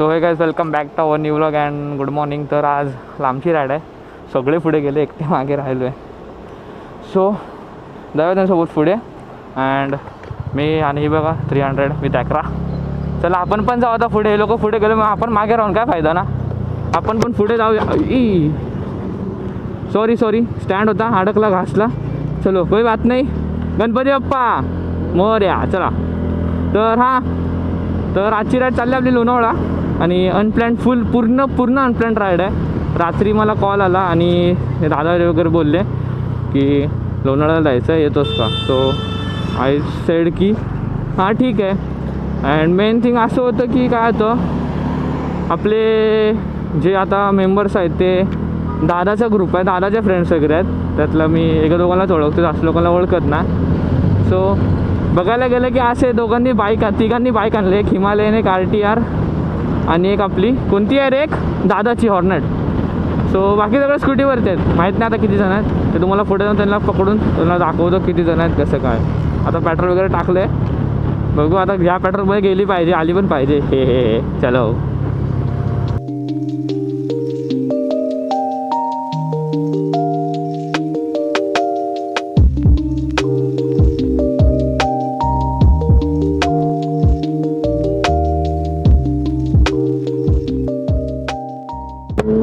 So hey guys welcome back to our new vlog and good morning. तर आज लांबची ride आहे. सगळे पुढे गेले, एकटे मागे राहिलो आहे. सो जाऊया त्यांच्यासोबत पुढे. अँड मी आणि ही बघा 300 विथ ॲक्रा. चला आपण पण जाऊ आता पुढे. हे लोक पुढे गेले, मग आपण मागे राहून काय फायदा ना. आपण पण पुढे जाऊया. सॉरी स्टँड होता, अडकला घासला. चलो कोई बात नाही. गणपती बाप्पा मोरया. चला तर आजची राईड चालली आपली लोणावळा. आणि अनप्लॅन्ड पूर्ण अनप्लॅन्ड राईड आहे. रात्री मला कॉल आला आणि दादा वगैरे बोलले की लोणावळ्याला जायचं आहे, येतोस का. सो आय सेड की हां ठीक आहे. अँड मेन थिंग असं होतं की काय होतं, आपले जे आता मेंबर्स आहेत ते दादाचा ग्रुप आहे, दादाचे फ्रेंड्स वगैरे आहेत. त्यातलं मी एका दोघांनाच ओळखतो, जास्त लोकांना ओळखत नाही. सो बघायला गेलं की असे तिघांनी बाईक आणले. एक हिमालयन, एक RTR आणि एक आपली कोणती आहे रे, एक दादाची हॉर्नेट. सो बाकी सगळं स्कूटीवरती आहेत. माहीत नाही आता किती जण आहेत ते. तुम्हाला पुढे जाऊन त्यांना पकडून त्यांना दाखवतो किती जण आहेत कसं काय. आता पेट्रोल वगैरे टाकले, बघू आता ह्या पेट्रोलमध्ये गेली पाहिजे, आली पण पाहिजे. हे चलो.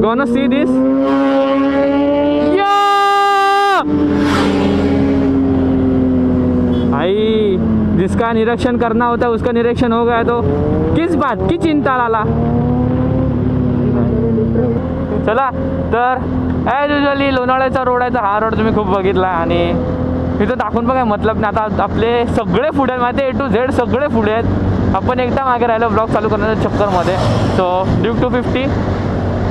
Gonna see this? भाई जिसका निरीक्षण करना होता है उसका निरीक्षण हो गया, तो किस बात की चिंता लाला. चला तर ॲज युजली लोणावळ्याचा रोड आहे. तर हा रोड तुम्ही खूप बघितला आणि इथं दाखवून बघा मतलब नाही. आता आपले सगळे पुढे आहेत माहिती, A to Z सगळे पुढे आहेत. आपण एकदा मागे राहिलो ब्लॉग चालू करण्याच्या चक्करमध्ये. So Duke 250.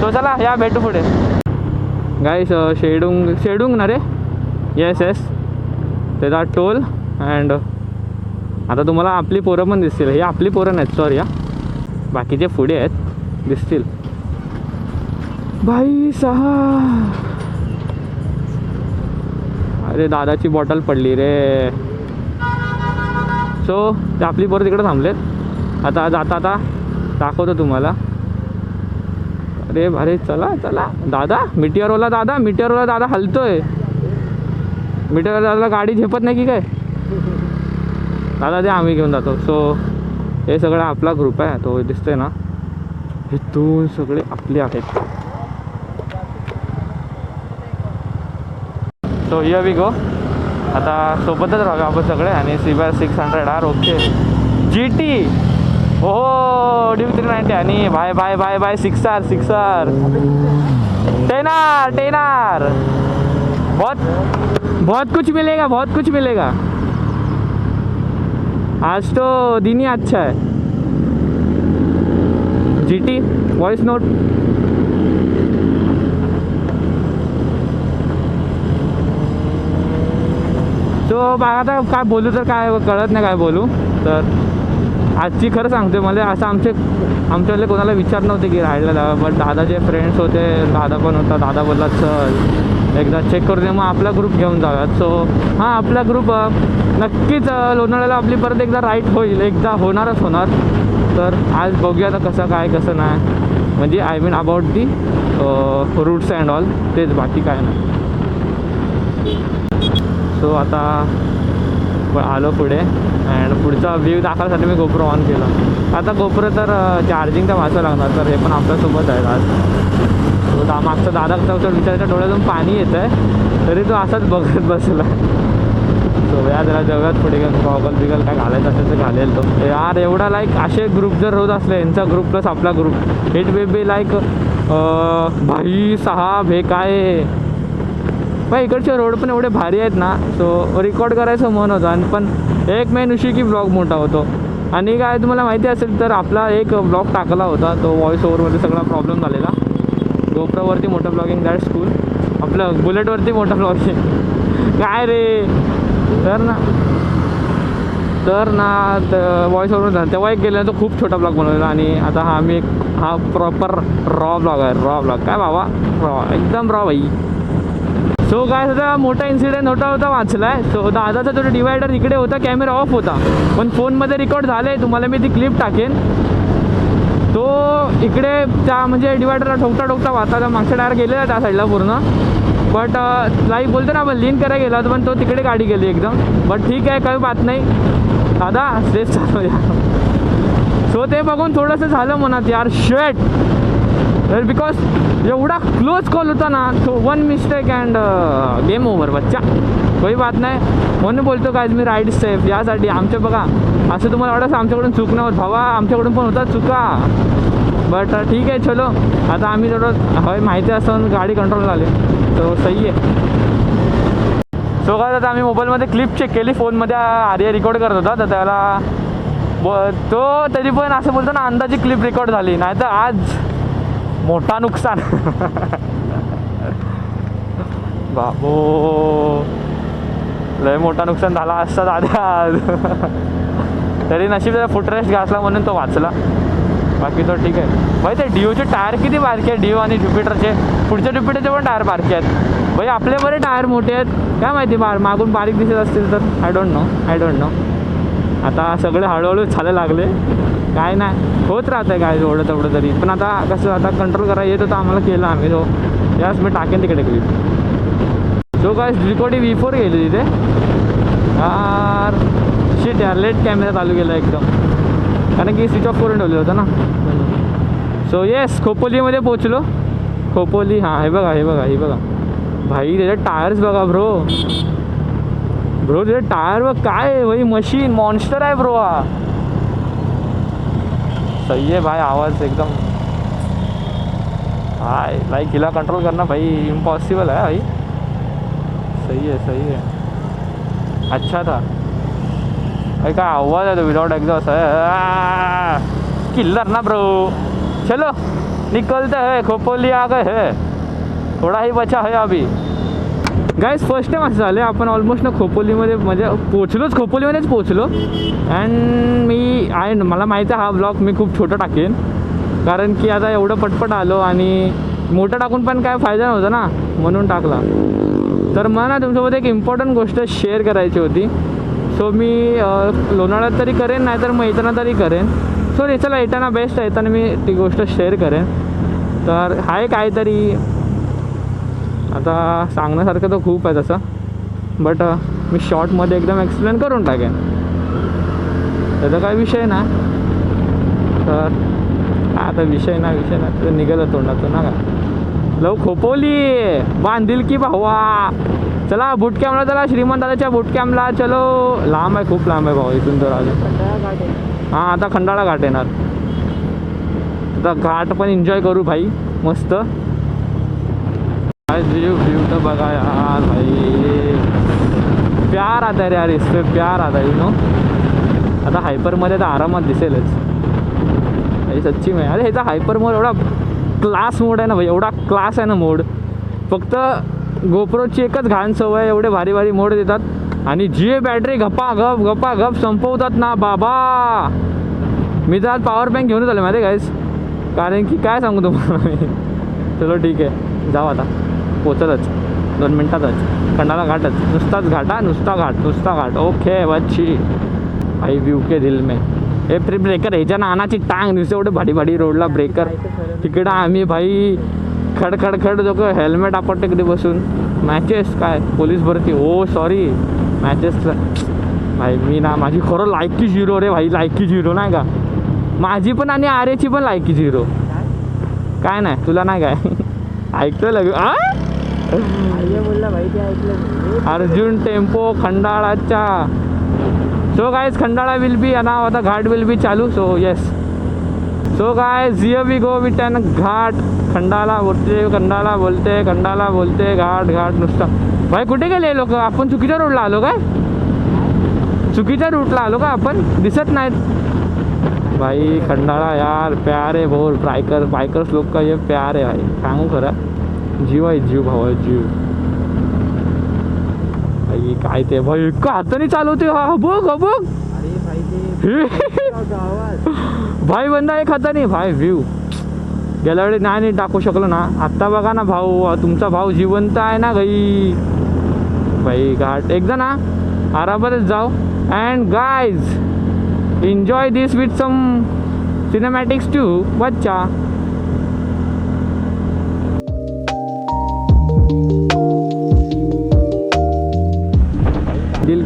तो चला या भेटू पुढे. गाईस शेडूंग ना रे. येस त्याचा टोल. अँड आता तुम्हाला आपली पोरं पण दिसतील. हे आपली पोरं नाहीत, सॉरी या, बाकीचे पुढे आहेत दिसतील. भाई सहा, अरे दादाची बॉटल पडली रे. सो ते आपली पोरं तिकडे थांबलेत. आता जाता दाखवतो तुम्हाला. अरे चला दादा, मिटिअरवाला दादा हलतोय. मिटिअरवाला दादा गाडी झेपत नाही की काय. दादा ते आम्ही घेऊन जातो. सो हे सगळं आपला ग्रुप आहे. तो दिसतोय ना, हे दोन सगळे आपले आहेत. So here we go. आता सोबतच राहू आपण सगळे. आणि CBR 600R ओके. GT ओहो ड्यूक 390. आणि बाय 6R 10R. बहुत कुछ मिलेगा. आज तो दिन ही अच्छा है. GT voice note. तो आता काय बोलू, तर काय कळत नाही काय बोलू. तर आजची खरं सांगते, मला असं आमच्याकडले कोणाला विचार नव्हते की राहायला जावं. बट दादाचे फ्रेंड्स होते, दादा पण होता. दादा बोलला चल एकदा चेक करू दे, मग आपला ग्रुप घेऊन जाऊयात. सो हां आपला ग्रुप नक्कीच लोणावळ्याला आपली परत एकदा राईड होईल, एकदा होणारच होणार. तर आज बघूया आता कसं काय कसं नाही, म्हणजे I mean about the routes and all, तेच बाकी काय नाही. सो आता आलो पुढे. अँड पुढचा व्ह्यू दाखवण्यासाठी मी GoPro ऑन केला. आता GoPro तर चार्जिंगचा वाचावं लागणार. तर हे पण आपल्यासोबत आहे आज. तो मागचा दादाचा विचारायच्या डोळ्यातून पाणी येतं आहे, तरी तो असाच बघत बसला. सो या जरा जगात पुढे घेऊन गॉगल काय घालायचं असेल तर घालेल तो. यार एवढा लाईक असे ग्रुप जर रोज असले, यांचा ग्रुप प्लस आपला group, it will be like भाई साहब हे काय भाई. इकडचे रोड पण एवढे भारी आहेत ना. सो रेकॉर्ड करायचं मन होतं. आणि पण एक मेन विषय की ब्लॉग मोठा होतो. आणि काय तुम्हाला माहिती असेल तर आपला एक ब्लॉग टाकला होता, तो व्हॉइस ओव्हरमध्ये सगळा प्रॉब्लेम झालेला. GoProवरती मोठं ब्लॉगिंग दॅट्स कूल. आपलं बुलेटवरती मोठं ब्लॉगिंग काय रे. तर ना व्हॉइस ओव्हर झाला तेव्हा एक गेला, तो खूप छोटा ब्लॉग बनवलेला. आणि आता हा प्रॉपर रॉ ब्लॉग आहे. रॉ ब्लॉग काय बाबा, रॉ एकदम रॉ भाई. सो काय होता, मोठा इन्सिडेंट होता वाचला आहे. सो दादाचा जो डिवायडर इकडे होता, कॅमेरा ऑफ होता, पण फोनमध्ये रेकॉर्ड झालं आहे. तुम्हाला मी ती क्लिप टाकेन. तो तिकडे त्या म्हणजे डिवायडरला ठोकता वाहता मागचा टायर गेलेला त्या साईडला पूर्ण. बट लाईक बोलतो ना आपण लीन करायला गेला होता पण तो तिकडे गाडी गेली एकदम. बट ठीक आहे, काही बात नाही दादा, सेफ चालू या. सो ते बघून थोडंसं झालं मनात यार शेट, बिकॉज एवढा क्लोज कॉल होता ना तो. One mistake and game over बच्चा, काही बात नाही. म्हणून बोलतो काय मी राईड सेफ यासाठी. आमच्या बघा असं तुम्हाला वाटतं आमच्याकडून चूक नाही होत भावा, आमच्याकडून पण होतात चुका. बट ठीक आहे चलो, आता आम्ही थोडं हवे माहिती असं गाडी कंट्रोल झाली तो सही आहे. सो काय आता आम्ही मोबाईलमध्ये क्लिप चेक केली, फोनमध्ये आर्या रेकॉर्ड करत होता तर त्याला तो तरी पण असं बोलतो ना अंदाजी क्लिप रेकॉर्ड झाली, नाही तर आज मोठा नुकसान. बाबो लय मोठा नुकसान झाला असता दादा. तरी नशीब त्याला फुटरेस्ट घासला म्हणून तो वाचला, बाकी तो ठीक आहे. भाई ते डिओचे टायर किती बारके आहेत, डिओ आणि ज्युपिटरचे. पुढच्या ज्युपिटरचे पण टायर बारके आहेत भाई, आपले बरे टायर मोठे आहेत. काय माहिती मागून बारीक दिसत असतील तर आय डोंट नो. आता सगळे हळूहळू चालायला लागले, काय नाही होत राहतं काय एवढं तेवढं तरी. पण आता कसं आता कंट्रोल करायला येत होतं आम्हाला, केलं आम्ही. तो यास मी टाकेन तिकडे क्लिप. सो काय रिकॉर्डिंग V4 गेली तिथे यार. शिट यार, लेट कॅमेरा चालू केला एकदम, कारण की स्विच ऑफ करून ठेवलं होतं ना. सो येस, खोपोलीमध्ये पोचलो. खोपोली, हां हे बघा भाई त्याचे टायर्स बघा ब्रो त्याचे टायर बघ काय आहे भाई, मशीन मॉन्स्टर आहे ब्रो हा. सही आहे भाई, आवाज एकदम हाय. लाईक हिला कंट्रोल करना भाई इम्पॉसिबल है भाई. सही है. अच्छा था भाई, काय आवाज आहे तो विदाउट एक्झॉस्ट है. किल्लर ना ब्रो. चलो निकलते है, खोपोली आ गए है, थोडा ही बचा है अभी. गाईज फर्स्ट टाइम असं झालं, आपण ऑलमोस्ट ना खोपोलीमध्ये म्हणजे खोपोलीमध्येच पोचलो. अँड मला माहिती आहे हा ब्लॉग मी खूप छोटा टाकेन, कारण की आता एवढं पटपट आलो आणि मोठं टाकून पण काय फायदा नव्हता ना, म्हणून टाकला. तर मला तुमच्यासोबत एक इम्पॉर्टंट गोष्ट शेअर करायची होती. सो मी लोणावळ्यात तरी करेन, नाहीतर मग येताना तरी करेन. सो चला येताना बेस्ट, येताना मी ती गोष्ट शेअर करेन. तर हाय काहीतरी आता सांगण्यासारखं तर खूप आहे तसं, बट मी शॉर्टमध्ये एकदम एक्सप्लेन करून टाकेन, त्याचा काय विषय ना. तर आता विषय ना तर निघालं तोंडातून ना का. लव खोपोली बांधील की भावा. चला बूट कॅम्पला, चला श्रीमंत दादाच्या बूट कॅम्पला चलो. लांब आहे, खूप लांब आहे भाऊ इथून तर अजून. हां आता खंडाळा घाट येणार, आता घाट पण एन्जॉय करू भाई मस्त. व्यू तर बघा यार भाई, प्यार आता है यार, इस पे प्यार आता है नो. आता हायपरमध्ये तर आरामात दिसेलच भाई सच्ची में. अरे ह्याचा हायपर मोड एवढा क्लास मोड आहे ना भाई, एवढा क्लास आहे ना मोड. फक्त गोप्रोची एकच घाण सवय, एवढे भारी भारी मोड देतात आणि जी बॅटरी गप्पा संपवतात ना बाबा. मी तर आज पॉवर बँक घेऊनच आलो माहिती गाईस, कारण की काय सांगू तुम्हाला मी. चलो ठीक आहे, जाऊ आता, पोचतच 2 मिनटातच. खंडाला घाटच, नुसता घाट. ओके बच्ची भाई, व्यू के दिल में. हे फ्री ब्रेकर ह्याच्या नानाची टांग दिसते, एवढे भाडी रोडला ब्रेकर. तिकडं आम्ही भाई खड जो हेल्मेट आपण तिकडे बसून. मॅचेस काय पोलीस भरती, ओ सॉरी मॅचेसला भाई. मी ना माझी खरं लायकी 0 रे भाई, लायकी 0 नाही का माझी पण, आणि आर्याची पण लायकी 0. काय नाही तुला नाही काय ऐकतोय लगे बोलला भाई, ते ऐकलं अर्जुन टेम्पो खंडाळाच्या. So guys Khandala will be now, आता घाट विल बी चालू. So yes, so guys here we go with an ghat. Khandala बोलते घाट नुसता. भाई कुठे गेले लोक, आपण चुकीच्या रोडला आलो काय, चुकीच्या रूटला आलो का आपण, दिसत नाहीत भाई. खंडाळा यार प्यार आहे भाऊ, बायकर्स लोक का ये प्यार आहे भाई, सांगू खरं. जीव आहे, जीव भाऊ आहे, जीव भाई. काय ते भाई का हाताने चालवते हा, बघ. अरे भाई ते आवाज भाई बंदा एक हाताने भाई. व्ह्यू गेल्या वेळी नाही टाकू शकलो ना, आत्ता बघा ना भाऊ, तुमचा भाऊ जिवंत आहे ना गई भाई. घाट एकदा ना आरामातच जाऊ. And guys enjoy this with some cinematics टू बच्चा.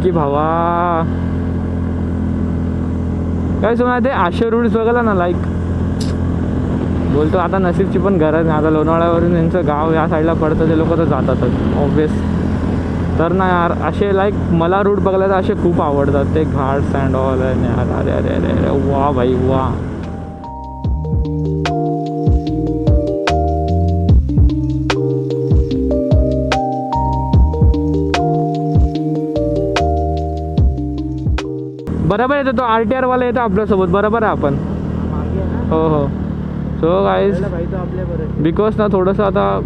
मंकी भावा. काय सुना ते आशे रूट्स बघायला ना लाईक बोलतो आता नसीबची पण गरज नाही. आता लोणावळ्यावरून यांचं गाव या साईडला पडतं ते लोक तर जातातच ऑब्वियस. तर ना यार असे लाईक मला रूट बघायला तर असे खूप आवडतात ते घाट्स अँड ऑल. यार अरे अरे अरे अरे वा भाई वा. बरोबर येतो तो RTR वाला येतो आपल्यासोबत. बरोबर आहे आपण. मागे आहे ना हो हो. सो गाईज आपल्याला भाई तो आपल्या बरोबर. बिकॉज ना थोडंसं आता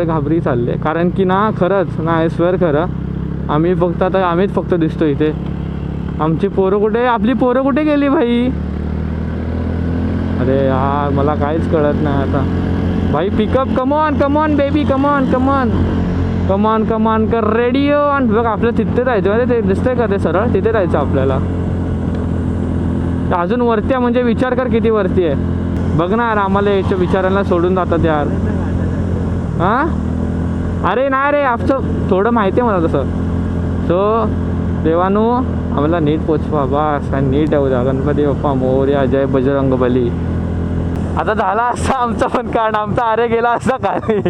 घाबरी चालले. कारण की ना खरंच ना आय स्वेअर खरं आम्ही फक्त आता आम्हीच फक्त दिसतो इथे. आमची पोरं कुठे आपली पोरं कुठे गेली भाई. अरे यार मला काहीच कळत नाही आता भाई. पिकअप कमॉन बेबी कमॉन कर रेडिओ. आणि बघ आपलं तिथे जायचं म्हणजे ते दिसतंय का ते सरळ तिथे जायचं आपल्याला. अजून वरती आहे म्हणजे विचार कर किती वरती आहे. बघ ना यार आम्हाला याच्या विचारांना सोडून जातात यार. हां अरे नाही रे आमचं थोडं माहिती आहे मला तसं. सो देवानू आम्हाला नीट पोचवा बस. आणि नीट येऊ द्या. गणपती बाप्पा मोरया जय बजरंग बली. आता झाला असता आमचा पण कारण आमचा अरे गेला असता काय.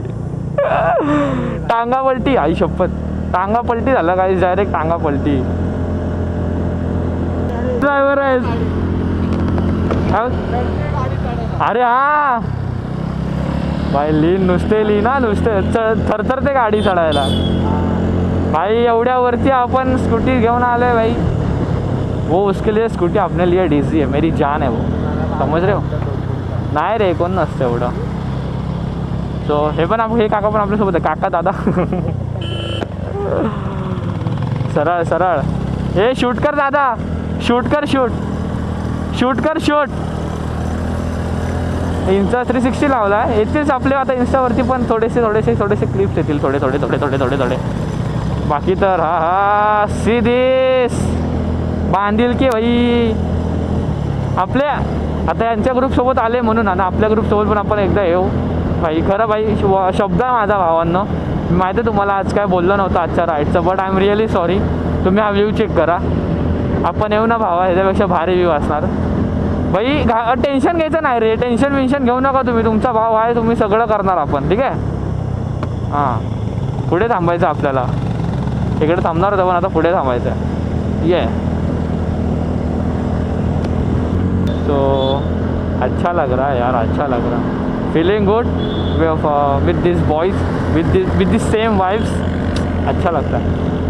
टांगा पलटी आई शपथ. टांगा पलटी झाला काही डायरेक्ट टांगा पलटी. ड्रायव्हर आहे अरे हा भाई लीन नुसते लिना नुसते थरथरते गाडी चढायला भाई. एवढ्यावरती आपण स्कूटी घेऊन आलोय भाई. वो उसके लिए स्कूटी अपने लिए डीजी है. मेरी जान है वो. समझ रहे हो. नाही रे कोण नसतं एवढं. सो हे पण हे काका पण आपल्यासोबत आहे. काका दादा सरळ सरळ. हे शूट कर दादा. शूट कर शूट. इन्स्टा 360 लावला आहे. येतेच आपले आता इन्स्टावरती पण थोडेसे क्लिप्स येतील. थोडे बाकी तर हा सीधीस बांधील की भाई आपल्या आता यांच्या ग्रुपसोबत आले म्हणून आता आपल्या ग्रुपसोबत पण आपण एकदा येऊ भाई. खरं भाई शब्द आहे माझा भावांनो. माहिती आहे तुम्हाला आज काय बोललो नव्हतं आजच्या राईडचं. But I am really sorry. तुम्ही हा व्ह्यू चेक करा. आपण येऊ ना भावा ह्याच्यापेक्षा भारी व्ह्यू असणार भाई. टेन्शन घ्यायचं नाही रे. टेन्शन घेऊ नका तुम्ही. तुमचा भाव आहे तुम्ही सगळं करणार आपण ठीक आहे. हां पुढे थांबायचं आपल्याला. इकडे थांबणार होतं पण आता पुढे थांबायचं ये. तो अच्छा लग रहा है यार. अच्छा लग रहा. Feeling good with this boys with this same wifes. अच्छा लगता है.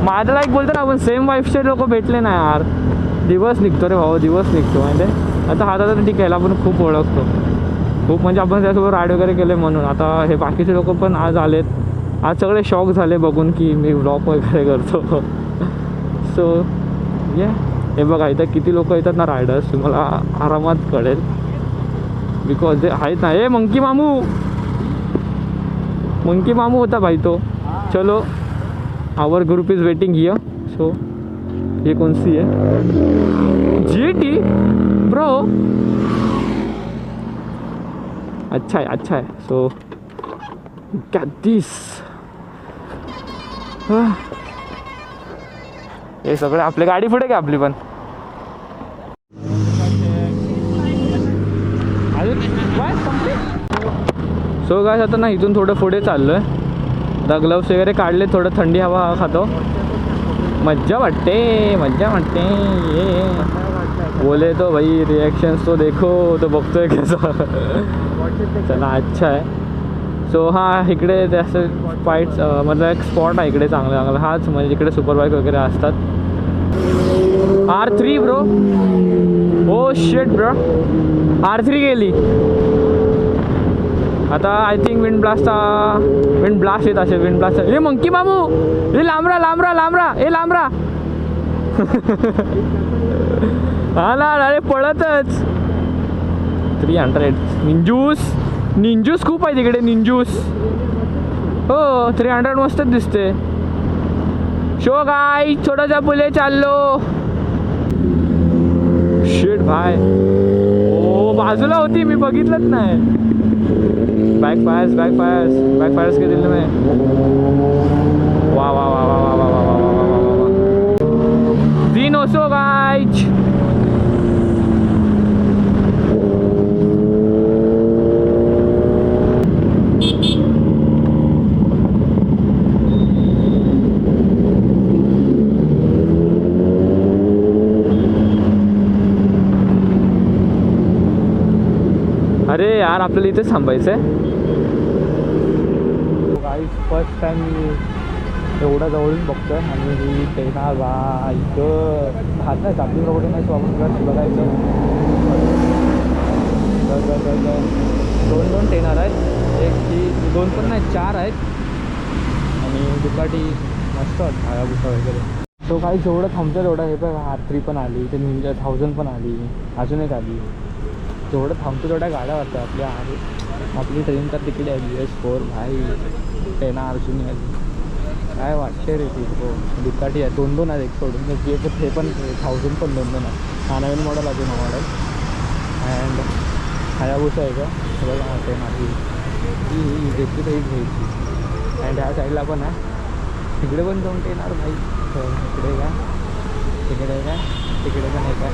माझं लाईक बोलतो ना आपण सेम वाईफचे लोक भेटले ना यार. दिवस निघतो रे भाऊ. दिवस निघतो म्हणजे आता हा दादा ठीक आहे आपण खूप ओळखतो खूप म्हणजे आपण त्यासोबत राईड वगैरे केले म्हणून. आता हे बाकीचे लोक पण आज आलेत. आज सगळे शॉक झाले बघून की मी व्लॉग वगैरे करतो. सो ये हे बघा इथं किती लोक येतात ना रायडर्स तुम्हाला आरामात कळेल. बिकॉज ते आहेत ना. हे मंकी मामू होता भाई तो. चलो our group is waiting here. So ये कौन सी है GT ब्रो. अच्छा है. So get this. हे सगळे आपली गाडी पुढे का आपली पण सो गाइस आता ना इथून थोडं पुढे चाललो आहे. आता ग्लव्स वगैरे काढले. थोडं थंडी हवा खातो. मज्जा वाटते ये बोले तो भाई. रिएक्शन्स तो देखो तो बघतोय कैसा. चला अच्छा आहे. सो हां इकडे ते असं फाईट्स मतलब एक स्पॉट आहे इकडे चांगला हाच म्हणजे इकडे सुपर बाईक वगैरे असतात. R3 bro. Oh shit bro. R3 गेली आता. आय थिंक विंड ब्लास्ट येत असेल. Wind blast. हे मंकी मामू. हे लांबरा. हे लांबरा. हा ना अरे पळतच. 300 निंजूस खूप आहे तिकडे. निंजूस हो 300 मस्तच दिसते. शो गाय छोटासा पुले चाललो. शिट भाय. ओ बाजूला होती मी बघितलंच नाही. बैकफायर्स के दिल में. वाह तीन ओसो गाइज. अरे यार आपल्याला इथेच थांबायचं आहे. गाईज फर्स्ट टाइम मी एवढा जवळून बघतो आणि ही टेना इथं हात नाही आपली रोडे नाही आपण बघायचं. दोन टेनार आहेत. एक ही दोन पण नाही 4 आहेत. आणि दुपाटी मस्त हायाबुसा वगैरे. तो काही जेवढं थांबतो तेवढा हे बघ R3 पण आली. ते निंजा 1000 पण आली. अजून एक आली. जेवढं थांबतो तेवढ्या गाड्या वाटतात आपल्या. आपली ट्रेन तर तिकडे आहे US4 भाई. टेना अर्जुनी आली. काय वाटते रे ती. हो दुकाटी आहे. 2 आहेत एक सोडून. हे पण 1000 पण 2 आहे. हा नवीन मॉडेल अजून मॉडेल. अँड हायाबुसा आहे का बघा. टेना ही घेतली तर हीच घ्यायची. अँड ह्या साईडला पण आहे. तिकडे पण 2 टेनार भाई. इकडे काय तिकडे काय तिकडे पण आहे काय.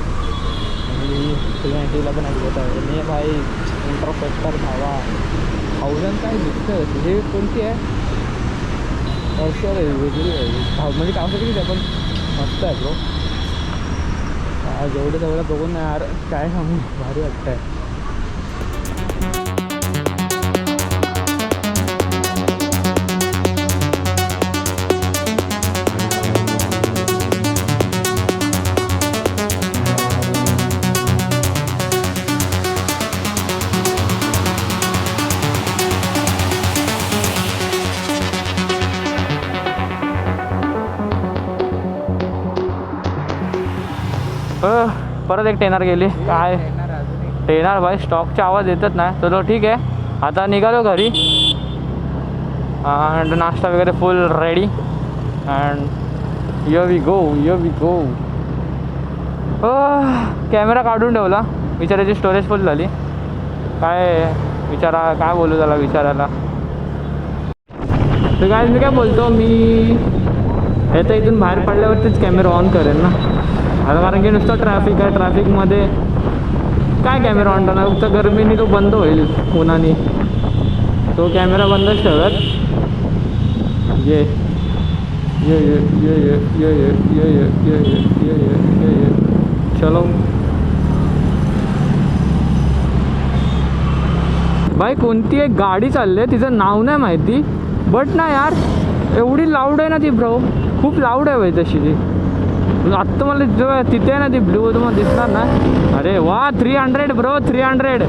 आणि 390ला पण ऐकत आहे मी भाई. इंटरसेप्टर भावा 1000 काय दिसतं. हे कोणती आहे वर्षर आहे वेगळी आहे. म्हणजे कामासाठी किती आहे पण मस्त आहे ब्रो. जेवढं तेवढं बघून यार काय सांगू भारी वाटतं आहे. परत एक टेनर गेली. काय टेनर भाई स्टॉकचे आवाज येतच नाही. चलो ठीक आहे आता निघालो घरी. अँड नाश्ता वगैरे फुल रेडी. अँड य वी गो. कॅमेरा काढून ठेवला. विचारायची स्टोरेज फुल झाली. काय बोलू त्याला विचारायला. तर काय मी काय बोलतो मी आता इथून बाहेर पडल्यावरतीच कॅमेरा ऑन करेन ना. आता कारण की नुसतं ट्रॅफिक आहे. ट्रॅफिकमध्ये काय कॅमेरा ऑन करणार. फक्त गरमीने तो बंद होईल. उन्हाने तो कॅमेरा बंदच ठेवत. ये ये ये ये ये ये ये ये ये ये ये चलो भाई. कोणती एक गाडी चालली आहे तिचं नाव नाही माहिती. बट ना यार एवढी लाऊड आहे ना ती ब्रो. खूप लाऊड आहे भाई तशी ती. आत्ता मला जेव्हा तिथे आहे ना ती ब्लू तुम्हाला दिसणार ना. अरे वा 300 ब्रो 300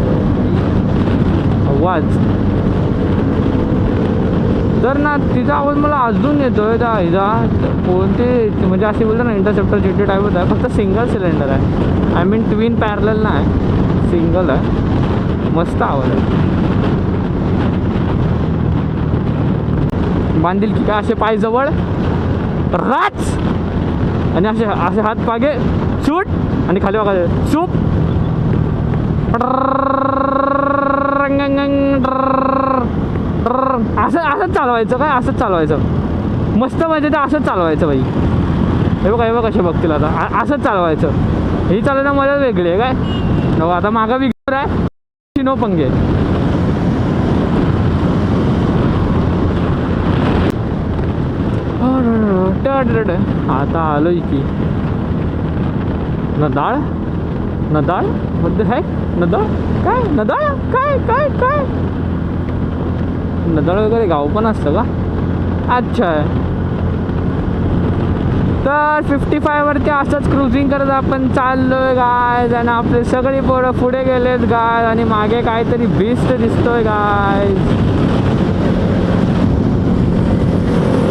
आवाज. तर ना तिचा आवाज मला अजून येतोय. त्या हिचा कोणते म्हणजे असे बोलतो ना इंटरसेप्टर GT टाईपच आहे. फक्त सिंगल सिलेंडर आहे. आय मीन ट्विन पॅरलल नाही सिंगल आहे. मस्त आवाज आहे. बांधील की काय असे पाय जवळ राच आणि असे असे हात पागे शूट आणि खाली बघा चूप. असंच चालवायचं काय. असंच चालवायचं मस्त. म्हणजे ते असंच चालवायचं बाई. हे बघा कसे बघतील आता. असंच चालवायचं. ही चालवणं मजा वेगळी आहे काय. नको आता मागं विगर आहे. नो पंगे. आता आलोय की नदाळ. मध्ये आहे नदाळ. काय नदाळ काय काय काय नदाळ वगैरे गाव पण असतं का. अच्छा आहे. तर 55 वरती असंच क्रुझिंग करत आपण चाललोय गाय. आणि आपले सगळे पोरं पुढे गेलेत गाय. आणि मागे काहीतरी बिस्ट दिसतोय guy.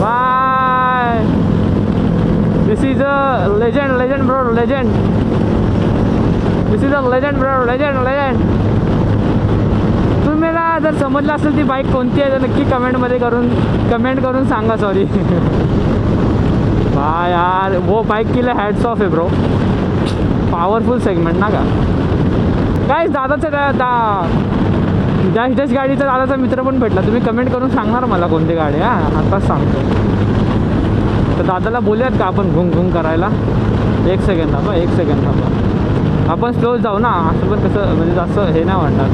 Bye. This is a legend bro. This is a legend bro. Legend. तुम्हाला जर समजलं असेल ती बाईक कोणती आहे तर नक्की कमेंट करून सांगा. सॉरी हाँ यार वो बाइक के लिए हेड्स ऑफ है ब्रो. पॉवरफुल सेगमेंट ना का काय. दादाचं डॅश गाडीचा दादाचा मित्र पण भेटला. तुम्ही कमेंट करून सांगणार मला कोणती गाडी. हां आताच सांगतो. तर दादाला बोलूयात का आपण घुंग करायला. एक सेकंड थांबा, एक सेकंड थांबा. आपण स्लो जाऊ ना, असं पण कसं म्हणजे जास्त हे नाही वाटणार.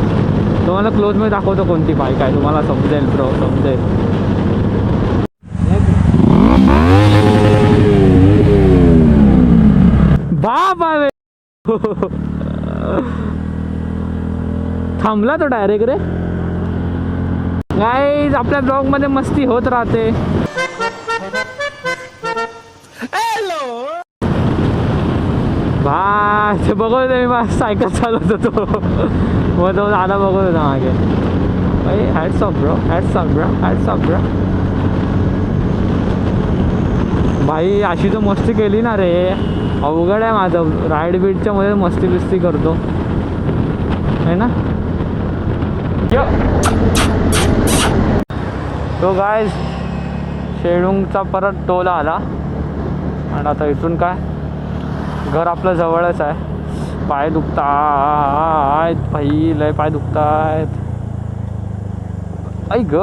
तुम्हाला क्लोजमध्ये दाखवतो कोणती बाईक आहे, तुम्हाला समजेल ब्रो, समजेल. बाबा रे थांबला तो डायरेक्ट रे. गाईज आपल्या ब्लॉगमध्ये मस्ती होत राहते. बा ते बघत मी बा सायकल चालवत होतो मग तो दादा बघत होता मागे. भाई hats off bro, hats off bro, hats off bro. भाई अशी तर मस्ती केली ना रे, अवघड आहे माझं. राईड बीटच्या मध्ये मस्ती बिस्ती करतो है ना. तो गायज शेडूंगचा परत टोला आला आणि आता इथून काय घर आपलं जवळच आहे. पाय दुखतायत भाई, लय पाय दुखतायत. ऐ ग,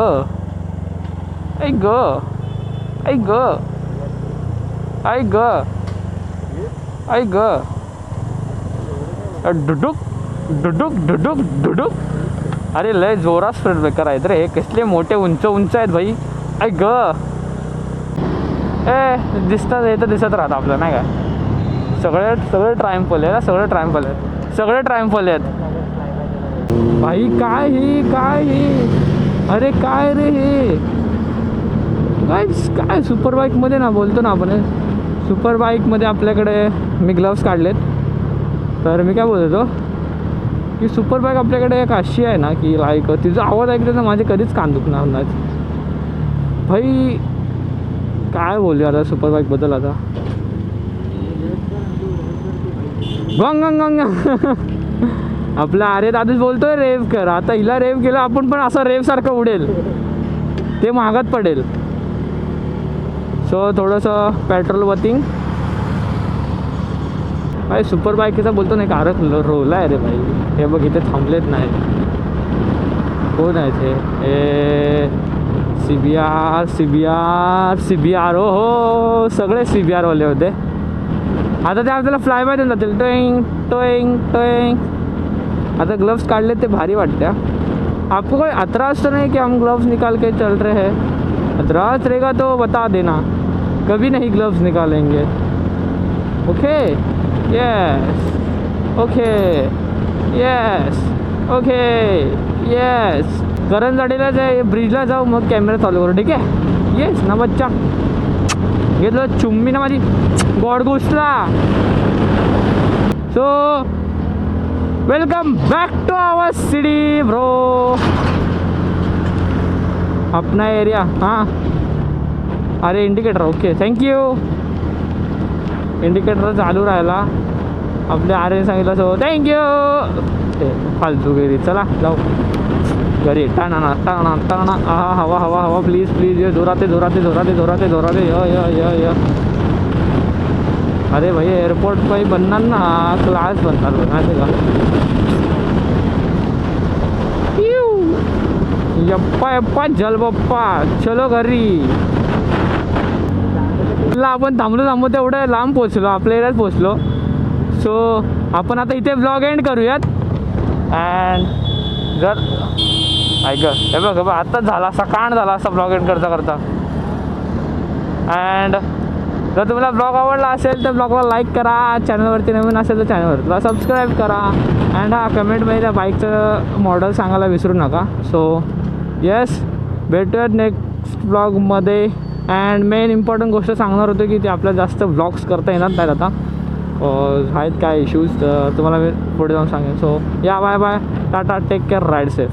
ऐ ग, ऐ ग, ऐ ग, ऐ ग. डुडुक डुडुक डुडुक डुडुक. अरे लय जोरात स्पीड ब्रेकर आहेत रे हे, कसले मोठे उंच उंच आहेत भाई. ऐ ग, ए दिसतात हे तर दिसत राहतं आपलं नाही काय. सगळे सगळे ट्रायम्फल आहे ना, सगळे ट्रायम्फल आहेत, सगळे ट्रायम्फल आहेत भाई. काय ही, काय ही, अरे काय रे हे काय सुपर बाईकमध्ये ना बोलतो ना आपण, सुपर बाईकमध्ये आपल्याकडे मी ग्लव्स काढलेत. तर मी काय बोलतो की सुपर बाईक आपल्याकडे एक अशी आहे ना की लाईक तिचा आवाज ऐकला तर माझे कधीच कान दुखणार नाही भाई. काय बोलूया आता सुपर बाईकबद्दल. आता गंग गंग गंग आपला अरे दादूच बोलतोय रेव कर. आता हिला रेव केलं आपण पण असं रेव सारखं उडेल, ते महागात पडेल. सो थोडंसं पेट्रोल वथिंग भाई. सुपर बाईकीचा बोलतो नाही कारक रोला आहे रे भाई. हे बघ इथे थांबलेत नाही, कोण आहे ते. ए CBR CBR CBR ओ हो, सगळे CBR वाले होते. आता ते आपल्याला फ्लाय बाय देऊन जातील. Towing towing towing. आता ग्लव्स काढले ते भारी वाटते. आपको कोई एतराज़ तो नहीं कि हम ग्लव्स निकाल के चल रहे हैं? एतराज़ रहेगा तो बता देना, कभी नहीं ग्लव्स निकालेंगे. Okay yes, okay yes, okay yes. करंजाडीला जाय, ब्रिजला जाऊ, मग कॅमेरा चालू करू, ठीक आहे. येस ना बच्चा, घेतलं चुम्मी ना माझी गॉड घुसला. So welcome back to our city bro. अपना एरिया. हां अरे इंडिकेटर, ओके थँक्यू. इंडिकेटर चालू राहिला. आपल्या आर्यन सांगितलं सो थँक्यू. ते फालतू गेली. चला जाऊ घरी. टाणा टाणा टाणा. हा हवा हवा हवा, प्लीज प्लीज. ये जोराते जोराते जोराते जोराते जोराते. य अरे भाई एअरपोर्ट काही बनणार ना, क्लास बनणार माहिती का. यप्पा यप्पा जल बाप्पा, चलो घरी. आपण थांबलो तेवढं लांब पोचलो, आपल्या एरियात पोचलो. सो आपण आता इथे ब्लॉग एंड करूयात. अँड जर ऐक हे बघ आत्ताच झाला, असा कांड झाला असा ब्लॉग एंड करता करता. अँड जर तुम्हाला ब्लॉग आवडला असेल तर ब्लॉगला लाईक करा. चॅनलवरती नवीन असेल तर चॅनलवरती सबस्क्राईब करा. अँड हा कमेंटमध्ये त्या बाईकचं मॉडेल सांगायला विसरू नका. सो येस, भेटूयात नेक्स्ट ब्लॉगमध्ये. अँड मेन इम्पॉर्टंट गोष्ट सांगणार होतो की ते आपल्याला जास्त ब्लॉग्स करता येणार नाहीत आता, आहेत काय इश्यूज, तर तुम्हाला मी पुढे जाऊन सांगेन. सो या bye bye, tata, take care, ride safe.